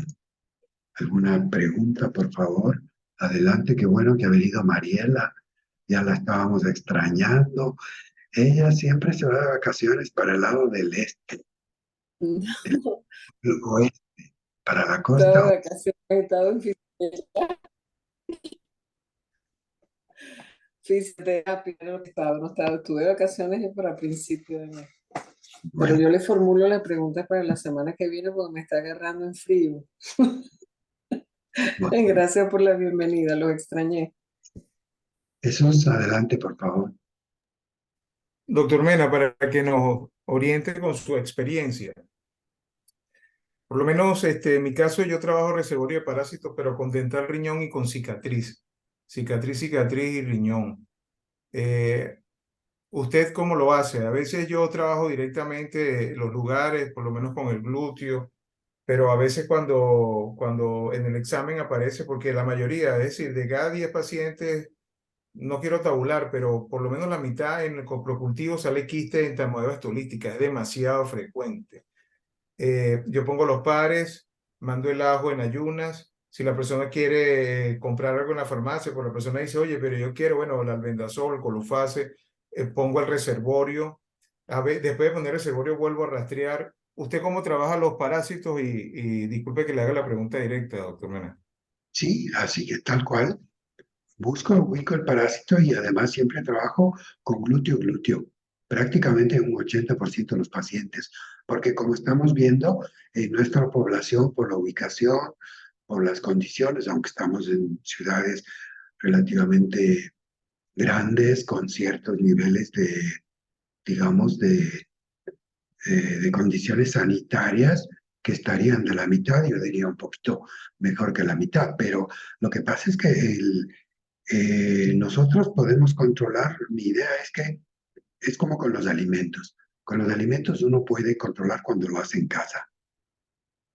¿alguna pregunta, por favor? Adelante, qué bueno que ha venido Mariela, ya la estábamos extrañando. Ella siempre se va de vacaciones para el lado del este, del oeste, para la costa. Estaba de vacaciones, he estado en fisioterapia, no estaba, estuve de vacaciones para principio de mes. Bueno, Pero yo le formulo la pregunta para la semana que viene porque me está agarrando en frío. bueno. Gracias por la bienvenida, los extrañé. Jesús, adelante, por favor. Doctor Mena, para que nos oriente con su experiencia. Por lo menos en mi caso yo trabajo reservorio de parásitos, pero con dental, riñón y con cicatriz. Cicatriz y riñón. ¿Usted cómo lo hace? A veces yo trabajo directamente los lugares, por lo menos con el glúteo, pero a veces cuando en el examen aparece, porque la mayoría, es decir, de cada 10 pacientes, no quiero tabular, pero por lo menos la mitad en el coprocultivo sale quiste de entamoeba estolística, es demasiado frecuente. Yo pongo los pares, mando el ajo en ayunas. Si la persona quiere comprar algo en la farmacia, pues la persona dice, oye, pero yo quiero, bueno, el albendazol, el colufase, pongo el reservorio. Después de poner el reservorio vuelvo a rastrear. ¿Usted cómo trabaja los parásitos? Y disculpe que le haga la pregunta directa, doctor Mena. Sí, así que tal cual. Ubico el parásito y además siempre trabajo con glúteo. Prácticamente un 80% de los pacientes, porque como estamos viendo en nuestra población, por la ubicación, por las condiciones, aunque estamos en ciudades relativamente grandes, con ciertos niveles digamos, de condiciones sanitarias que estarían de la mitad, yo diría un poquito mejor que la mitad, pero lo que pasa es que nosotros podemos controlar, mi idea es que es como con los alimentos. Con los alimentos uno puede controlar cuando lo hace en casa.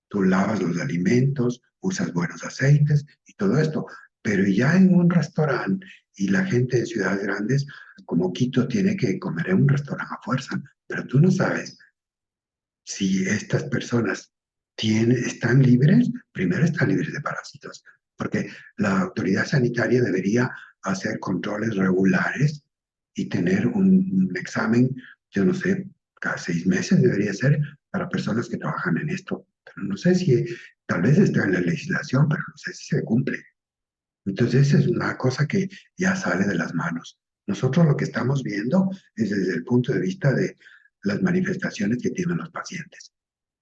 Tú lavas los alimentos, usas buenos aceites y todo esto. Pero ya en un restaurante, y la gente en ciudades grandes, como Quito, tiene que comer en un restaurante a fuerza. Pero tú no sabes si estas personas están libres, primero están libres de parásitos, porque la autoridad sanitaria debería hacer controles regulares y tener un examen, yo no sé, cada 6 meses debería ser para personas que trabajan en esto. Pero no sé si, tal vez está en la legislación, pero no sé si se cumple. Entonces, esa es una cosa que ya sale de las manos. Nosotros lo que estamos viendo es desde el punto de vista de las manifestaciones que tienen los pacientes.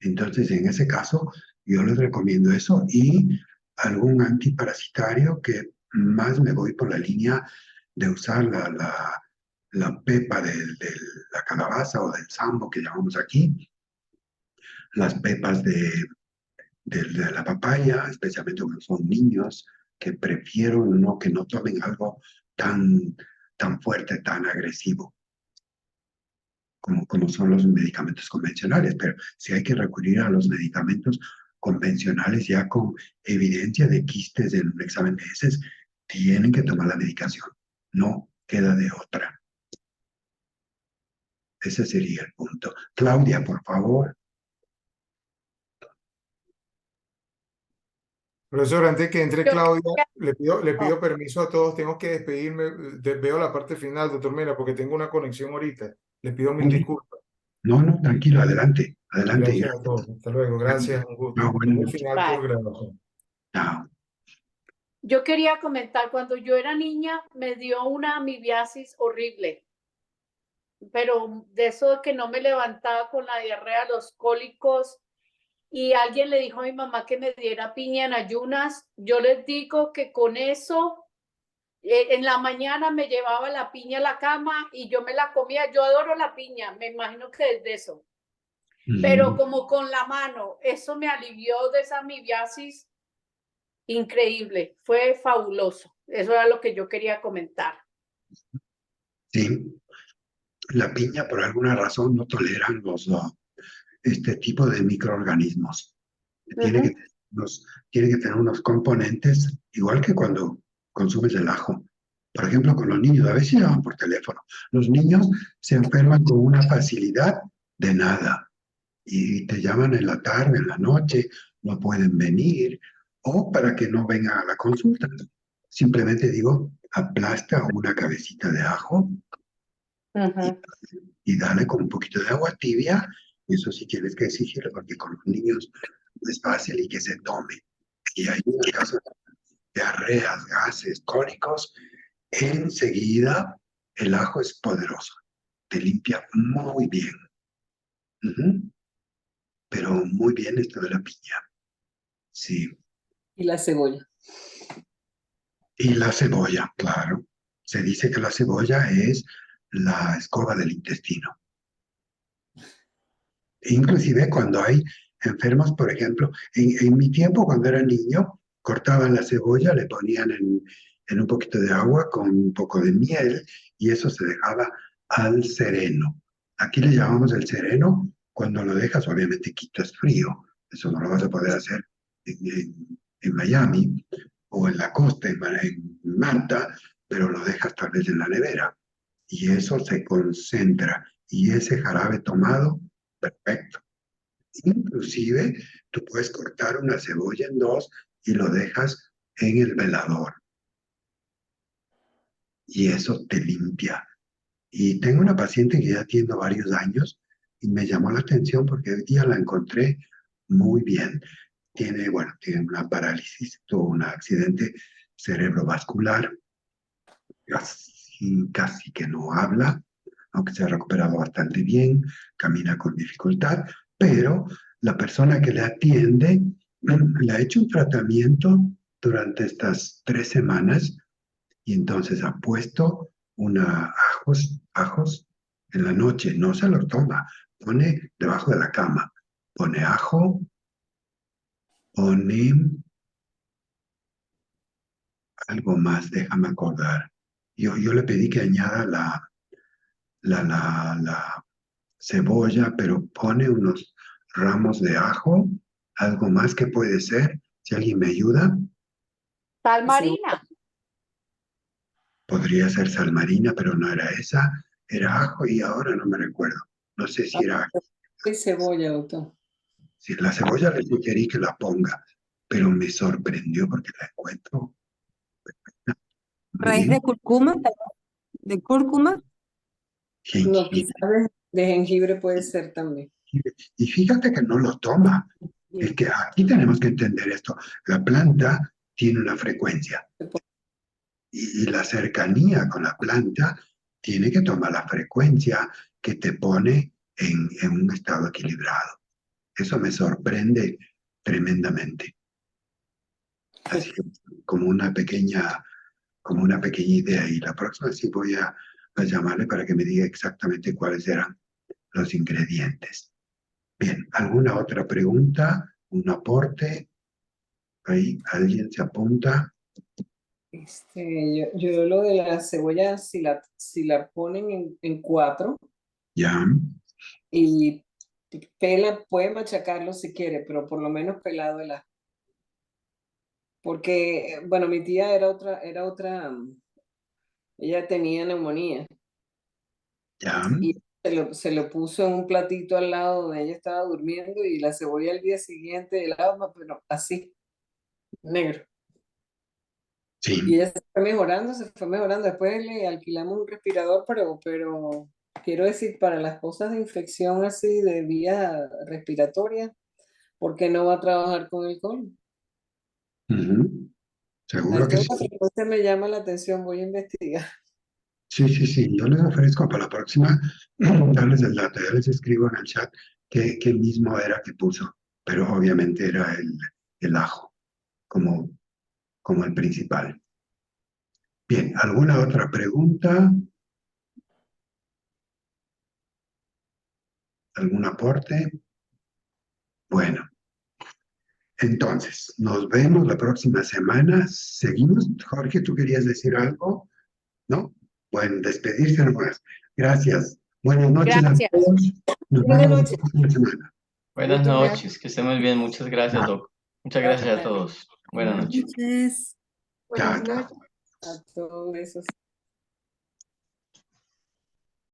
Entonces, en ese caso, yo les recomiendo eso y algún antiparasitario que más me voy por la línea de usar la pepa de la calabaza o del sambo que llamamos aquí, las pepas de la papaya, especialmente cuando son niños, que prefiero que no tomen algo tan fuerte, tan agresivo, como son los medicamentos convencionales. Pero si hay que recurrir a los medicamentos convencionales ya con evidencia de quistes en un examen de heces, tienen que tomar la medicación. No queda de otra. Ese sería el punto. Claudia, por favor. Profesor, antes que entre Yo Claudia, quería- le pido permiso a todos, tengo que despedirme, veo la parte final, doctor Mena, porque tengo una conexión ahorita. Le pido mil disculpas. No, tranquilo, adelante. Adelante. Gracias a todos. Hasta luego. Gracias, un gusto. No, bueno, Al final Bye. por grabación. chao. Yo quería comentar, cuando yo era niña me dio una amibiasis horrible, pero de eso de que no me levantaba con la diarrea, los cólicos, y alguien le dijo a mi mamá que me diera piña en ayunas. Yo les digo que con eso, en la mañana me llevaba la piña a la cama y yo me la comía. Yo adoro la piña, me imagino que es de eso. Pero como con la mano, eso me alivió de esa amibiasis. Increíble, fue fabuloso. Eso era lo que yo quería comentar. Sí, la piña por alguna razón no toleran este tipo de microorganismos. Tiene que tener unos componentes, igual que cuando consumes el ajo. Por ejemplo, con los niños, a veces llaman por teléfono. Los niños se enferman con una facilidad de nada. Y te llaman en la tarde, en la noche, no pueden venir, o para que no vengan a la consulta. Simplemente digo, aplasta una cabecita de ajo y dale con un poquito de agua tibia. Eso sí tienes que exigirlo, porque con los niños no es fácil y que se tome. Y hay un caso de diarreas, gases, cólicos, enseguida el ajo es poderoso. Te limpia muy bien. Pero muy bien esto de la piña. Sí. Y la cebolla. Y la cebolla, claro. Se dice que la cebolla es la escoba del intestino. Inclusive cuando hay enfermos, por ejemplo, en mi tiempo cuando era niño, cortaban la cebolla, le ponían en un poquito de agua con un poco de miel y eso se dejaba al sereno. Aquí le llamamos el sereno cuando lo dejas, obviamente quitas frío. Eso no lo vas a poder hacer en Miami o en la costa, en Manta, pero lo dejas tal vez en la nevera. Y eso se concentra. Y ese jarabe tomado, perfecto. Inclusive, tú puedes cortar una cebolla en dos y lo dejas en el velador. Y eso te limpia. Y tengo una paciente que ya tiene varios años y me llamó la atención porque hoy día la encontré muy bien. Tiene una parálisis, tuvo un accidente cerebrovascular, casi que no habla, aunque se ha recuperado bastante bien, camina con dificultad, pero la persona que le atiende le ha hecho un tratamiento durante estas 3 semanas y entonces ha puesto ajos en la noche, no se los toma, pone debajo de la cama, pone ajo, pone algo más, déjame acordar. Yo le pedí que añada la cebolla, pero pone unos ramos de ajo, algo más que puede ser, si alguien me ayuda. Sal marina. Podría ser sal marina, pero no era esa, era ajo y ahora no me recuerdo. No sé si era ajo. Es cebolla, doctor. Si la cebolla le sugerí que la ponga, pero me sorprendió porque la encuentro. ¿Raíz de cúrcuma? ¿De cúrcuma? No, quizás De jengibre puede ser también. Y fíjate que no lo toma. Es que aquí tenemos que entender esto. La planta tiene una frecuencia. Y la cercanía con la planta tiene que tomar la frecuencia que te pone en un estado equilibrado. Eso me sorprende tremendamente. Así como una pequeña idea. Y la próxima sí voy a llamarle para que me diga exactamente cuáles eran los ingredientes. Bien, ¿alguna otra pregunta? ¿Un aporte? ¿Ahí alguien se apunta? Yo lo de la cebolla, si la ponen en 4 Ya, y pela, puede machacarlo si quiere, pero por lo menos pelado el ajo. Porque, bueno, mi tía era otra, ella tenía neumonía ya. y se lo puso en un platito al lado donde ella estaba durmiendo y la cebolla al día siguiente el agua, pero así, negro. Sí. Y ella se fue mejorando. Después le alquilamos un respirador, pero quiero decir, para las cosas de infección así de vía respiratoria, ¿por qué no va a trabajar con el colon? Seguro que sí. Esta frecuencia me llama la atención, voy a investigar. Sí. Yo les ofrezco para la próxima darles el dato. Ya les escribo en el chat qué mismo era que puso. Pero obviamente era el ajo como el principal. Bien, ¿alguna otra pregunta? ¿Algún aporte? Bueno, entonces, nos vemos la próxima semana. ¿Seguimos? Jorge, ¿tú querías decir algo? ¿No? Bueno, despedirse nomás. Gracias. Buenas noches Gracias. a todos. Nos Buenas vemos noches. la próxima semana. Buenas Muchas noches, que estén muy bien. Muchas gracias, Doc. Muchas gracias a todos. Buenas noches. Chao, Buenas chao. noches. A todos esos.